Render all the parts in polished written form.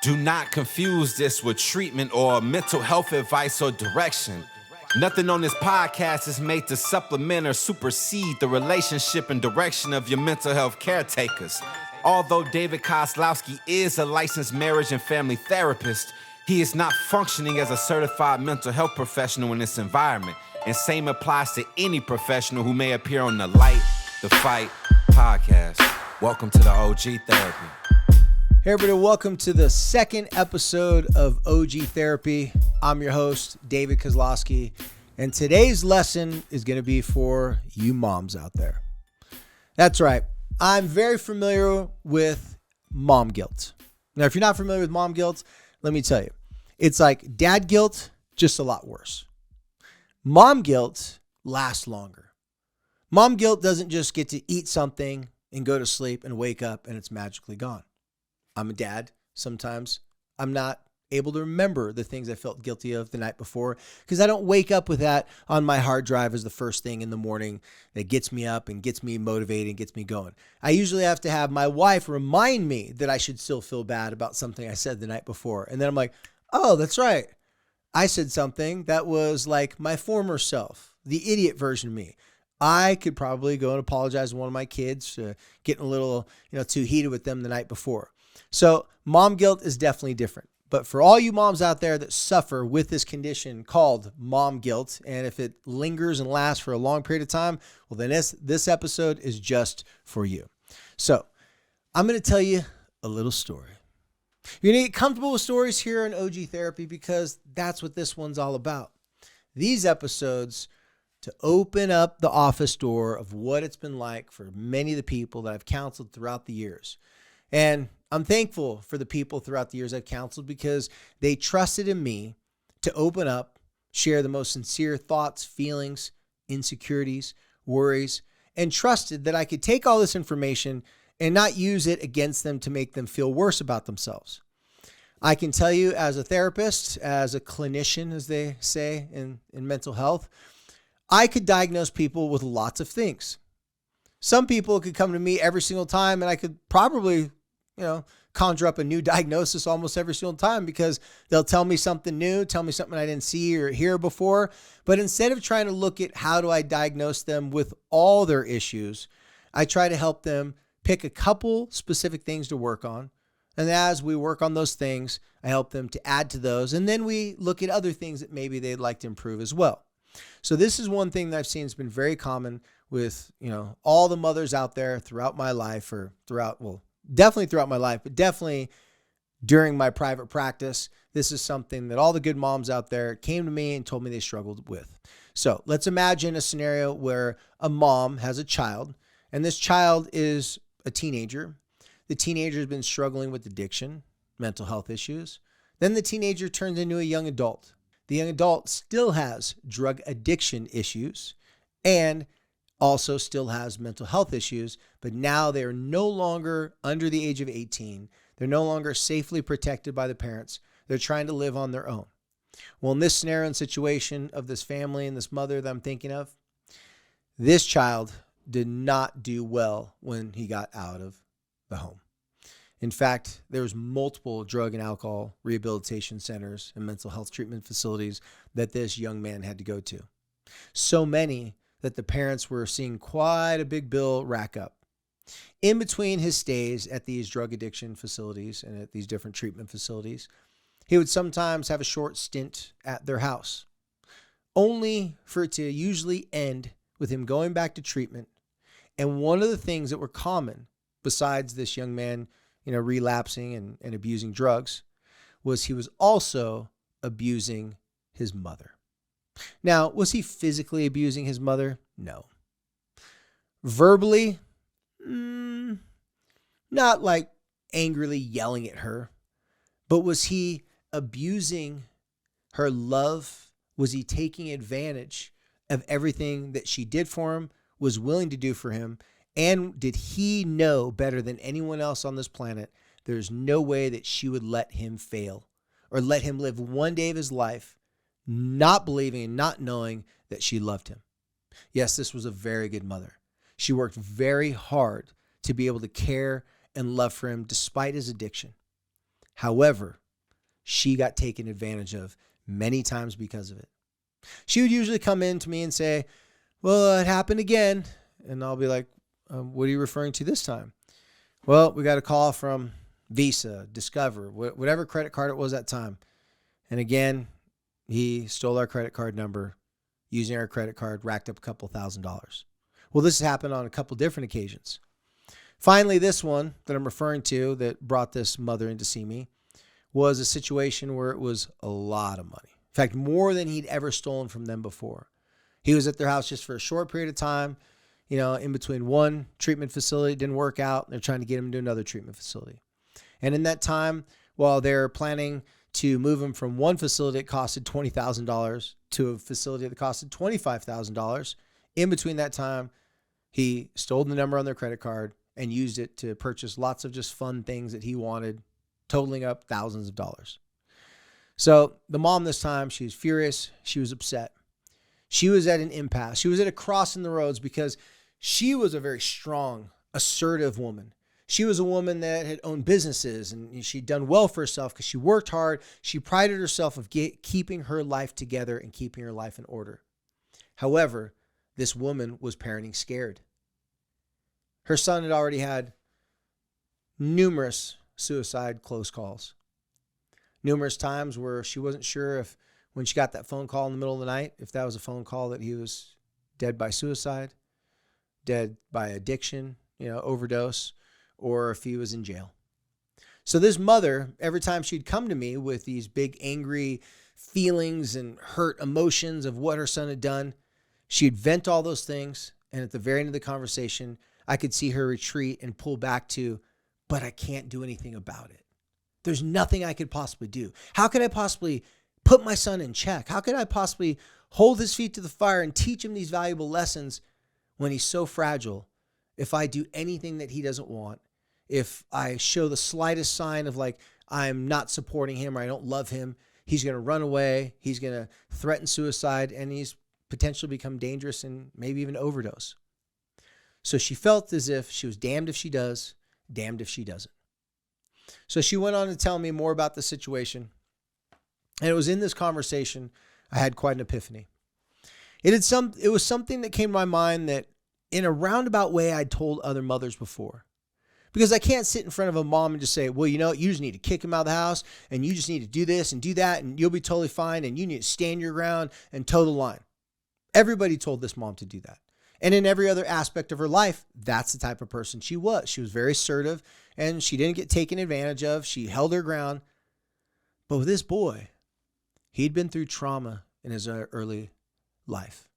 Do not confuse this with treatment or mental health advice or direction. Nothing on this podcast is made to supplement or supersede the relationship and direction of your mental health caretakers. Although David Kozlowski is a licensed marriage and family therapist, he is not functioning as a certified mental health professional in this environment. And same applies to any professional who may appear on the Light the Fight podcast. Welcome to the OG Therapy. Hey everybody, welcome to the second episode of OG Therapy. I'm your host, David Kozlowski, and today's lesson is going to be for you moms out there. That's right. I'm very familiar with mom guilt. Now, if you're not familiar with mom guilt, let me tell you, it's like dad guilt, just a lot worse. Mom guilt lasts longer. Mom guilt doesn't just get to eat something and go to sleep and wake up and it's magically gone. I'm a dad. Sometimes I'm not able to remember the things I felt guilty of the night before because I don't wake up with that on my hard drive as the first thing in the morning that gets me up and gets me motivated and gets me going. I usually have to have my wife remind me that I should still feel bad about something I said the night before. And then I'm like, oh, that's right. I said something that was like my former self, the idiot version of me. I could probably go and apologize to one of my kids for getting a little, too heated with them the night before. So mom guilt is definitely different. But for all you moms out there that suffer with this condition called mom guilt, and if it lingers and lasts for a long period of time, well, then this episode is just for you. So I'm going to tell you a little story. You're going to get comfortable with stories here on OG Therapy because that's what this one's all about. These episodes to open up the office door of what it's been like for many of the people that I've counseled throughout the years. And I'm thankful for the people throughout the years I've counseled because they trusted in me to open up, share the most sincere thoughts, feelings, insecurities, worries, and trusted that I could take all this information and not use it against them to make them feel worse about themselves. I can tell you as a therapist, as a clinician, as they say in mental health, I could diagnose people with lots of things. Some people could come to me every single time and I could probably conjure up a new diagnosis almost every single time because they'll tell me something new, tell me something I didn't see or hear before. But instead of trying to look at how do I diagnose them with all their issues, I try to help them pick a couple specific things to work on. And as we work on those things, I help them to add to those. And then we look at other things that maybe they'd like to improve as well. So this is one thing that I've seen has been very common with, all the mothers out there throughout my life definitely throughout my life, but definitely during my private practice. This is something that all the good moms out there came to me and told me they struggled with. So let's imagine a scenario where a mom has a child and this child is a teenager. The teenager has been struggling with addiction, mental health issues. Then the teenager turns into a young adult. The young adult still has drug addiction issues and also still has mental health issues, but now they're no longer under the age of 18. They're no longer safely protected by the parents. They're trying to live on their own. Well, in this scenario and situation of this family and this mother that I'm thinking of, this child did not do well when he got out of the home. In fact, there was multiple drug and alcohol rehabilitation centers and mental health treatment facilities that this young man had to go to. So many that the parents were seeing quite a big bill rack up. In between his stays at these drug addiction facilities and at these different treatment facilities, he would sometimes have a short stint at their house, only for it to usually end with him going back to treatment. And one of the things that were common, besides this young man, relapsing and abusing drugs, was he was also abusing his mother. Now, was he physically abusing his mother? No. Verbally? Not like angrily yelling at her. But was he abusing her love? Was he taking advantage of everything that she did for him, was willing to do for him? And did he know better than anyone else on this planet there's no way that she would let him fail or let him live one day of his life not believing and not knowing that she loved him? Yes, this was a very good mother. She worked very hard to be able to care and love for him despite his addiction. However, she got taken advantage of many times because of it. She would usually come in to me and say, well, it happened again. And I'll be like, what are you referring to this time? Well, we got a call from Visa, Discover, whatever credit card it was at that time. And again, he stole our credit card number, using our credit card, racked up a couple $1,000s. Well, this happened on a couple different occasions. Finally, this one that I'm referring to that brought this mother in to see me was a situation where it was a lot of money. In fact, more than he'd ever stolen from them before. He was at their house just for a short period of time, in between one treatment facility, it didn't work out. They're trying to get him to another treatment facility. And in that time, while they're planning to move him from one facility that costed $20,000 to a facility that costed $25,000, in between that time, he stole the number on their credit card and used it to purchase lots of just fun things that he wanted, totaling up thousands of dollars. So the mom this time, she was furious. She was upset. She was at an impasse. She was at a cross in the roads because she was a very strong, assertive woman. She was a woman that had owned businesses and she'd done well for herself because she worked hard. She prided herself of keeping her life together and keeping her life in order. However, this woman was parenting scared. Her son had already had numerous suicide close calls. Numerous times where she wasn't sure if when she got that phone call in the middle of the night, if that was a phone call that he was dead by suicide, dead by addiction, overdose, or if he was in jail. So this mother, every time she'd come to me with these big angry feelings and hurt emotions of what her son had done, she'd vent all those things. And at the very end of the conversation, I could see her retreat and pull back to, but I can't do anything about it. There's nothing I could possibly do. How could I possibly put my son in check? How could I possibly hold his feet to the fire and teach him these valuable lessons when he's so fragile? If I do anything that he doesn't want, if I show the slightest sign of I'm not supporting him or I don't love him, he's going to run away. He's going to threaten suicide and he's potentially become dangerous and maybe even overdose. So she felt as if she was damned if she does, damned if she doesn't. So she went on to tell me more about the situation. And it was in this conversation I had quite an epiphany. It was something that came to my mind that in a roundabout way I'd told other mothers before. Because I can't sit in front of a mom and just say, well, you just need to kick him out of the house and you just need to do this and do that and you'll be totally fine and you need to stand your ground and toe the line. Everybody told this mom to do that. And in every other aspect of her life, that's the type of person she was. She was very assertive and she didn't get taken advantage of. She held her ground. But with this boy, he'd been through trauma in his early life.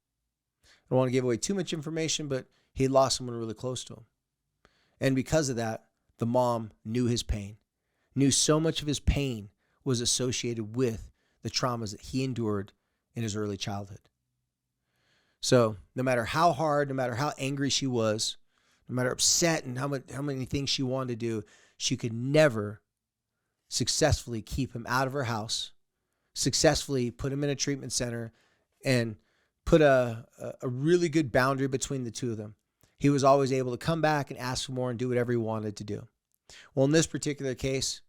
I don't want to give away too much information, but he lost someone really close to him. And because of that, the mom knew his pain, knew so much of his pain was associated with the traumas that he endured in his early childhood. So no matter how hard, no matter how angry she was, no matter upset and how many things she wanted to do, she could never successfully keep him out of her house, successfully put him in a treatment center, and put a really good boundary between the two of them. He was always able to come back and ask for more and do whatever he wanted to do. Well, in this particular case,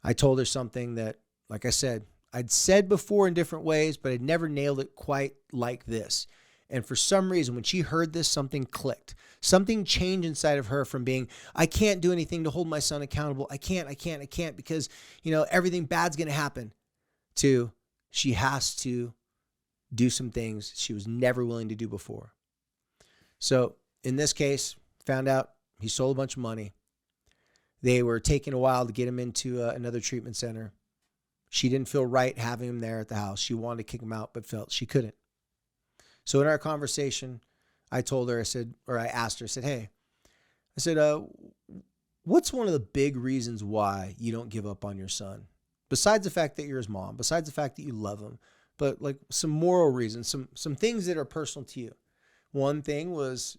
I told her something that, like I said, I'd said before in different ways, but I'd never nailed it quite like this. And for some reason, when she heard this, something clicked. Something changed inside of her from being, I can't do anything to hold my son accountable. I can't because, everything bad's going to happen, to she has to do some things she was never willing to do before. So in this case, found out he stole a bunch of money. They were taking a while to get him into another treatment center. She didn't feel right having him there at the house. She wanted to kick him out, but felt she couldn't. So in our conversation, I told her, I asked her, hey, what's one of the big reasons why you don't give up on your son? Besides the fact that you're his mom, besides the fact that you love him, but some moral reasons, some things that are personal to you. One thing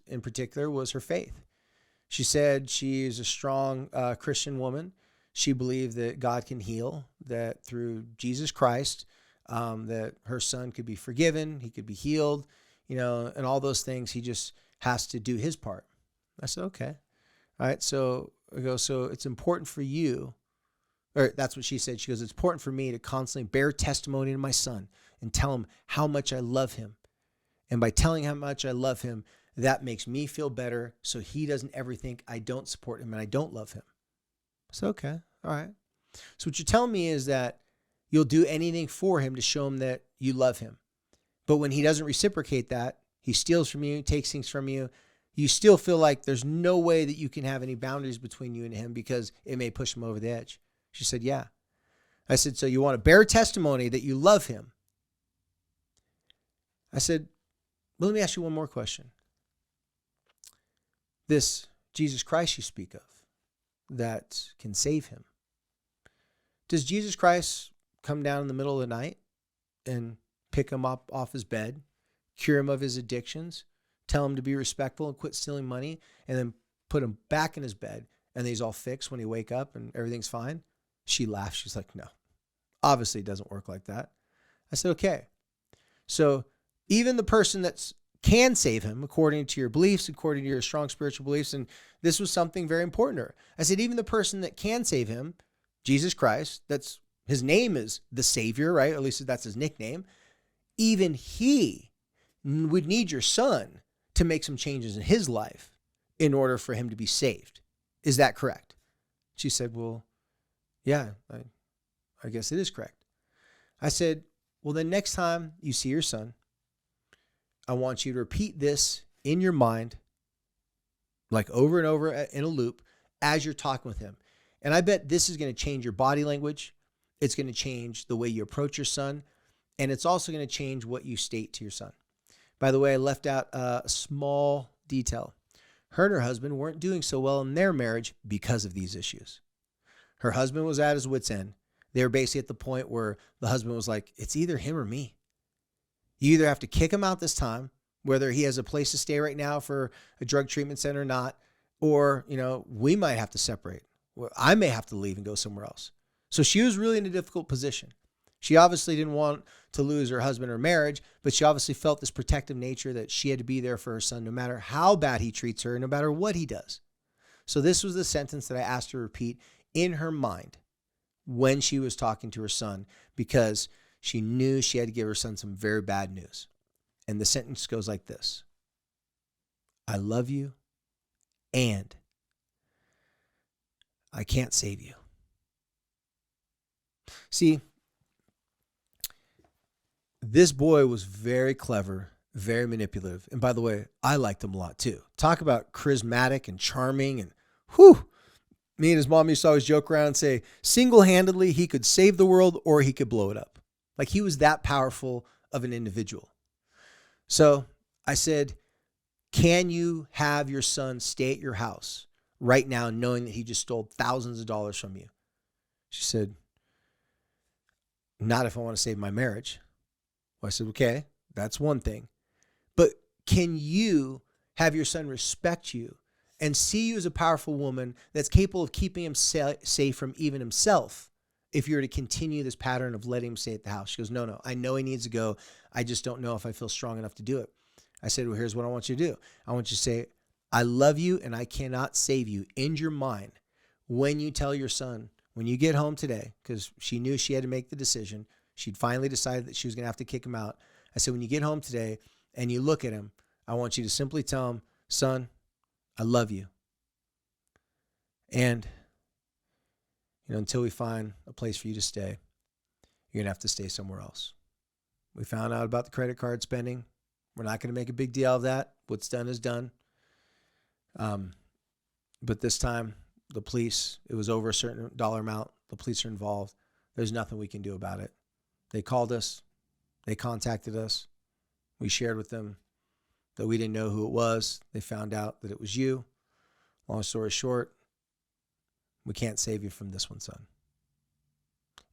in particular was her faith. She said she is a strong Christian woman. She believed that God can heal, that through Jesus Christ, that her son could be forgiven, he could be healed, and all those things. He just has to do his part. I said, okay. All right. So I go, so it's important for you Or that's what she said. She goes, it's important for me to constantly bear testimony to my son and tell him how much I love him. And by telling how much I love him, that makes me feel better so he doesn't ever think I don't support him and I don't love him. So, okay, all right. So what you're telling me is that you'll do anything for him to show him that you love him. But when he doesn't reciprocate that, he steals from you, takes things from you, you still feel like there's no way that you can have any boundaries between you and him because it may push him over the edge. She said, yeah. I said, so you want to bear testimony that you love him? I said, well, let me ask you one more question. This Jesus Christ you speak of that can save him, does Jesus Christ come down in the middle of the night and pick him up off his bed, cure him of his addictions, tell him to be respectful and quit stealing money, and then put him back in his bed and he's all fixed when he wake up and everything's fine? She laughed. She's like, no, obviously it doesn't work like that. I said, okay. So even the person that can save him, according to your beliefs, according to your strong spiritual beliefs, and this was something very important to her. I said, even the person that can save him, Jesus Christ, that's his name is the Savior, right? Or at least that's his nickname. Even he would need your son to make some changes in his life in order for him to be saved. Is that correct? She said, well, yeah, I guess it is correct. I said, well, then next time you see your son, I want you to repeat this in your mind, like over and over in a loop as you're talking with him. And I bet this is going to change your body language. It's going to change the way you approach your son. And it's also going to change what you state to your son. By the way, I left out a small detail. Her and her husband weren't doing so well in their marriage because of these issues. Her husband was at his wit's end. They were basically at the point where the husband was like, it's either him or me. You either have to kick him out this time, whether he has a place to stay right now for a drug treatment center or not, or, we might have to separate. I may have to leave and go somewhere else. So she was really in a difficult position. She obviously didn't want to lose her husband or marriage, but she obviously felt this protective nature that she had to be there for her son, no matter how bad he treats her, no matter what he does. So this was the sentence that I asked her to repeat in her mind when she was talking to her son, because she knew she had to give her son some very bad news. And the sentence goes like this: I love you, and I can't save you. See, this boy was very clever, very manipulative. And by the way, I liked him a lot too. Talk about charismatic and charming, and whew. Me and his mom used to always joke around and say, single-handedly, he could save the world or he could blow it up. Like, he was that powerful of an individual. So I said, can you have your son stay at your house right now knowing that he just stole thousands of dollars from you? She said, not if I want to save my marriage. Well, I said, okay, that's one thing. But can you have your son respect you and see you as a powerful woman that's capable of keeping him safe from even himself if you were to continue this pattern of letting him stay at the house? She goes, no, I know he needs to go. I just don't know if I feel strong enough to do it. I said, well, here's what I want you to do. I want you to say, I love you and I cannot save you in your mind when you tell your son, when you get home today, because she knew she had to make the decision. She'd finally decided that she was going to have to kick him out. I said, when you get home today and you look at him, I want you to simply tell him, son, I love you. And, until we find a place for you to stay, you're going to have to stay somewhere else. We found out about the credit card spending. We're not going to make a big deal of that. What's done is done. But this time, the police, it was over a certain dollar amount. The police are involved. There's nothing we can do about it. They called us. They contacted us. We shared with them that we didn't know who it was. They found out that it was you. Long story short, we can't save you from this one, son.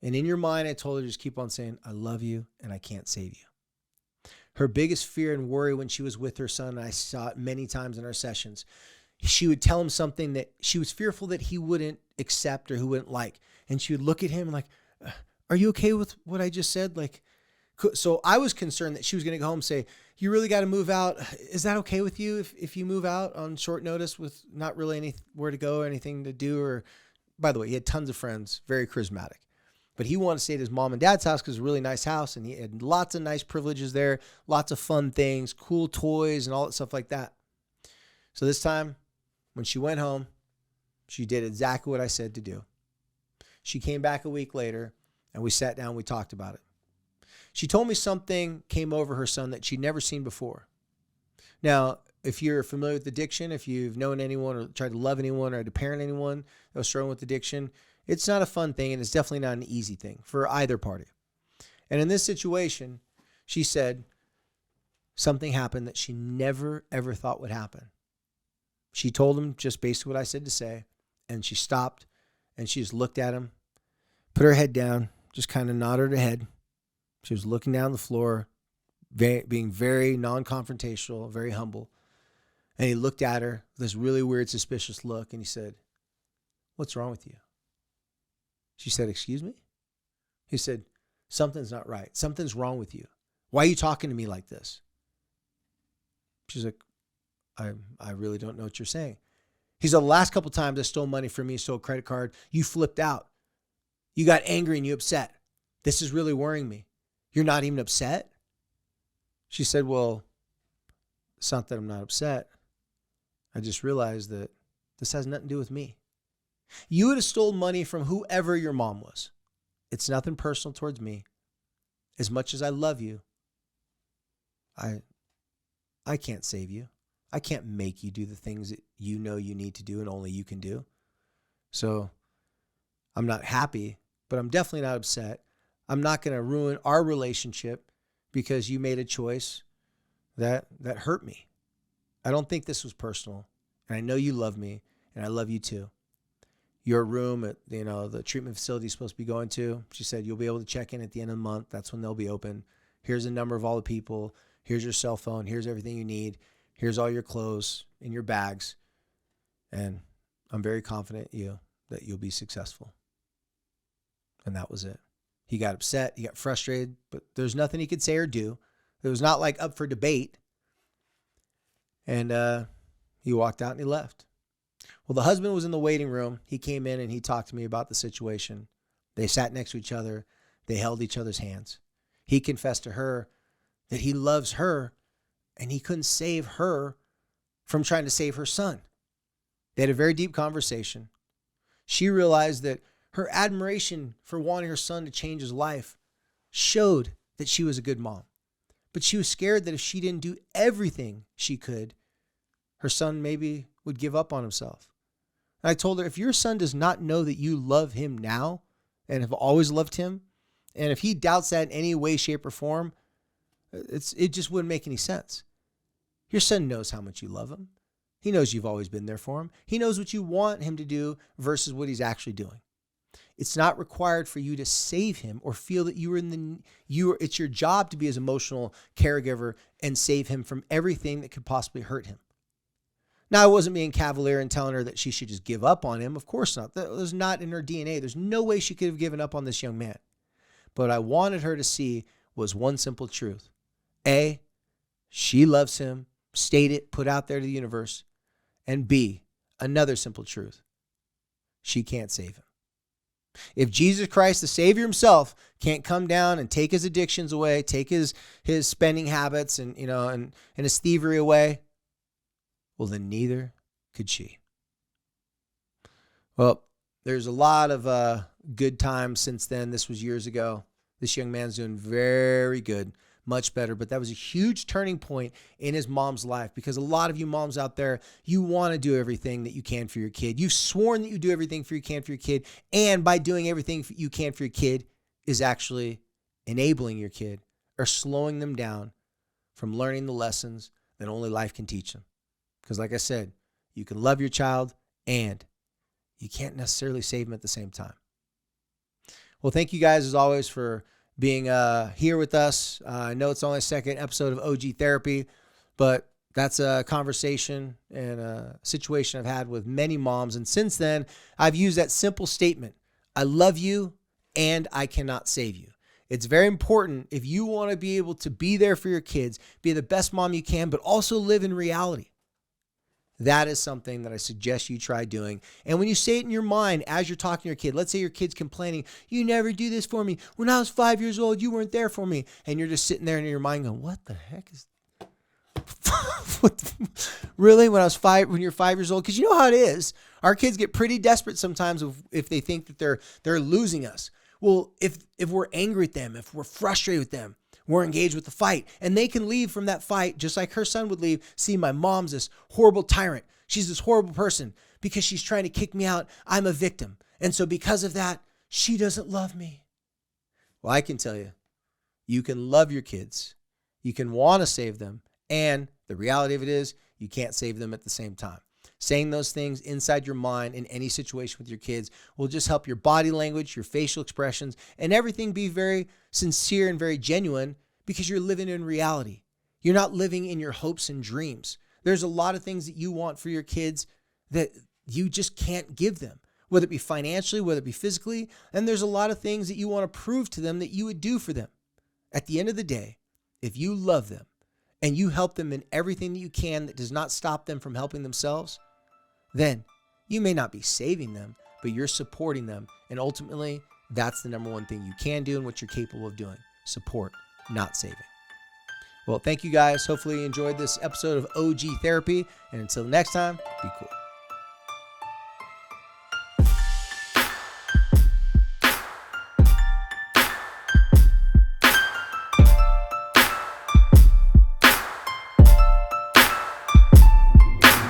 And in your mind, I told her, just keep on saying, I love you and I can't save you. Her biggest fear and worry when she was with her son, and I saw it many times in our sessions, she would tell him something that she was fearful that he wouldn't accept or who wouldn't like. And she would look at him like, are you okay with what I just said? So I was concerned that she was going to go home and say, you really got to move out. Is that okay with you if you move out on short notice with not really anywhere to go or anything to do? Or by the way, he had tons of friends, very charismatic. But he wanted to stay at his mom and dad's house because it was a really nice house, and he had lots of nice privileges there, lots of fun things, cool toys, and all that stuff like that. So this time, when she went home, she did exactly what I said to do. She came back a week later, and we sat down and we talked about it. She told me something came over her son that she'd never seen before. Now, if you're familiar with addiction, if you've known anyone or tried to love anyone or had to parent anyone that was struggling with addiction, it's not a fun thing, and it's definitely not an easy thing for either party. And in this situation, she said something happened that she never, ever thought would happen. She told him just basically what I said to say, and she stopped, and she just looked at him, put her head down, just kind of nodded her head. She was looking down the floor, being very non-confrontational, very humble. And he looked at her with this really weird, suspicious look, and he said, "What's wrong with you?" She said, "Excuse me?" He said, "Something's not right. Something's wrong with you. Why are you talking to me like this?" She's like, I really don't know what you're saying. He said, "The last couple times I stole money from you, stole a credit card, you flipped out. You got angry and you upset. This is really worrying me. You're not even upset?" She said, "Well, it's not that I'm not upset. I just realized that this has nothing to do with me. You would have stolen money from whoever your mom was. It's nothing personal towards me. As much as I love you, I can't save you. I can't make you do the things that you know you need to do and only you can do. So I'm not happy, but I'm definitely not upset. I'm not going to ruin our relationship because you made a choice that hurt me. I don't think this was personal, and I know you love me, and I love you too. Your room at the treatment facility you're supposed to be going to," she said, "you'll be able to check in at the end of the month. That's when they'll be open. Here's the number of all the people. Here's your cell phone. Here's everything you need. Here's all your clothes in your bags. And I'm very confident that you'll be successful." And that was it. He got upset. He got frustrated, but there's nothing he could say or do. It was not like up for debate. And he walked out and he left. Well, the husband was in the waiting room. He came in and he talked to me about the situation. They sat next to each other. They held each other's hands. He confessed to her that he loves her and he couldn't save her from trying to save her son. They had a very deep conversation. She realized that her admiration for wanting her son to change his life showed that she was a good mom. But she was scared that if she didn't do everything she could, her son maybe would give up on himself. And I told her, if your son does not know that you love him now and have always loved him, and if he doubts that in any way, shape, or form, it just wouldn't make any sense. Your son knows how much you love him. He knows you've always been there for him. He knows what you want him to do versus what he's actually doing. It's not required for you to save him or feel that it's your job to be his emotional caregiver and save him from everything that could possibly hurt him. Now, I wasn't being cavalier and telling her that she should just give up on him. Of course not. That was not in her DNA. There's no way she could have given up on this young man. But what I wanted her to see was one simple truth. A, she loves him, state it, put out there to the universe. And B, another simple truth. She can't save him. If Jesus Christ, the Savior himself, can't come down and take his addictions away, take his spending habits and his thievery away, well, then neither could she. Well, there's a lot of good times since then. This was years ago. This young man's doing very good, much better. But that was a huge turning point in his mom's life, because a lot of you moms out there, you want to do everything that you can for your kid. You've sworn that you do everything you can for your kid. And by doing everything you can for your kid is actually enabling your kid or slowing them down from learning the lessons that only life can teach them. Because like I said, you can love your child and you can't necessarily save them at the same time. Well, thank you guys as always for being here with us. I know it's only a second episode of OG Therapy, but that's a conversation and a situation I've had with many moms. And since then, I've used that simple statement: I love you and I cannot save you. It's very important if you want to be able to be there for your kids, be the best mom you can, but also live in reality. That is something that I suggest you try doing. And when you say it in your mind as you're talking to your kid, let's say your kid's complaining, you never do this for me. When I was 5 years old, you weren't there for me. And you're just sitting there in your mind going, what the heck is really? When you're 5 years old? Because you know how it is. Our kids get pretty desperate sometimes if they think that they're losing us. Well, if we're angry at them, if we're frustrated with them, we're engaged with the fight, and they can leave from that fight just like her son would leave. See, my mom's this horrible tyrant. She's this horrible person because she's trying to kick me out. I'm a victim. And so because of that, she doesn't love me. Well, I can tell you, you can love your kids. You can want to save them. And the reality of it is you can't save them at the same time. Saying those things inside your mind in any situation with your kids will just help your body language, your facial expressions, and everything be very sincere and very genuine because you're living in reality. You're not living in your hopes and dreams. There's a lot of things that you want for your kids that you just can't give them, whether it be financially, whether it be physically. And there's a lot of things that you want to prove to them that you would do for them. At the end of the day, if you love them and you help them in everything that you can that does not stop them from helping themselves, then you may not be saving them, but you're supporting them. And ultimately, that's the number one thing you can do and what you're capable of doing. Support, not saving. Well, thank you guys. Hopefully you enjoyed this episode of OG Therapy. And until next time, be cool.